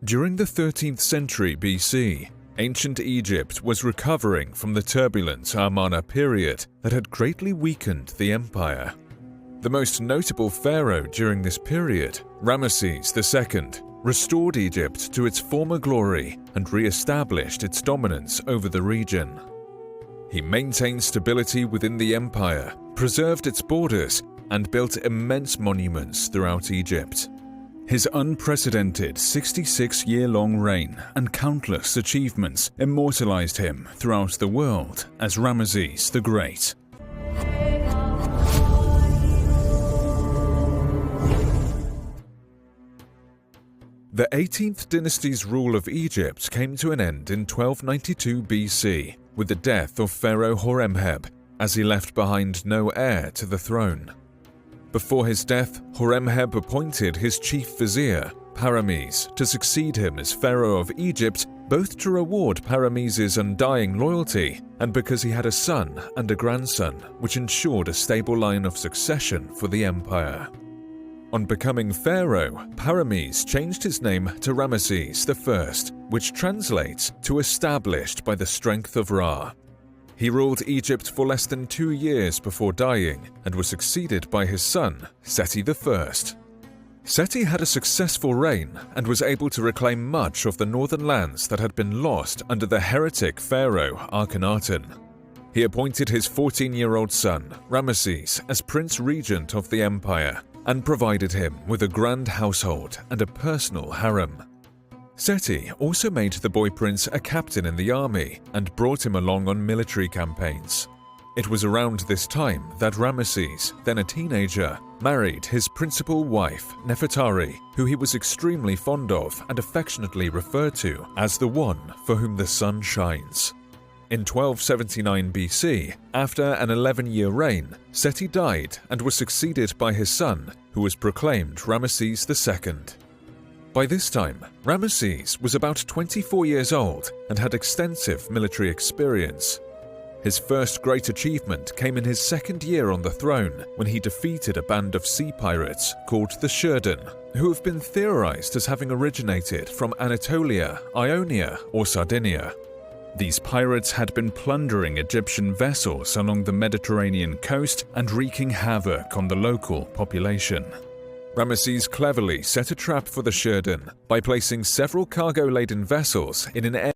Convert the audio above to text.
During the 13th century BC, ancient Egypt was recovering from the turbulent Amarna period that had greatly weakened the empire. The most notable pharaoh during this period, Ramesses II, restored Egypt to its former glory and re-established its dominance over the region. He maintained stability within the empire, preserved its borders, and built immense monuments throughout Egypt. His unprecedented 66-year-long reign and countless achievements immortalized him throughout the world as Ramesses the Great. The 18th dynasty's rule of Egypt came to an end in 1292 BC with the death of Pharaoh Horemheb, as he left behind no heir to the throne. Before his death, Horemheb appointed his chief vizier, Parames, to succeed him as pharaoh of Egypt, both to reward Parames' undying loyalty and because he had a son and a grandson, which ensured a stable line of succession for the empire. On becoming pharaoh, Parames changed his name to Ramesses I, which translates to established by the strength of Ra. He ruled Egypt for less than 2 years before dying and was succeeded by his son, Seti I. Seti had a successful reign and was able to reclaim much of the northern lands that had been lost under the heretic pharaoh Akhenaten. He appointed his 14-year-old son, Ramesses, as prince regent of the empire and provided him with a grand household and a personal harem. Seti also made the boy prince a captain in the army and brought him along on military campaigns. It was around this time that Ramesses, then a teenager, married his principal wife, Nefertari, who he was extremely fond of and affectionately referred to as the one for whom the sun shines. In 1279 BC, after an 11-year reign, Seti died and was succeeded by his son, who was proclaimed Ramesses II. By this time, Ramesses was about 24 years old and had extensive military experience. His first great achievement came in his second year on the throne when he defeated a band of sea pirates called the Shurden, who have been theorized as having originated from Anatolia, Ionia, or Sardinia. These pirates had been plundering Egyptian vessels along the Mediterranean coast and wreaking havoc on the local population. Ramesses cleverly set a trap for the Shurden by placing several cargo-laden vessels in an area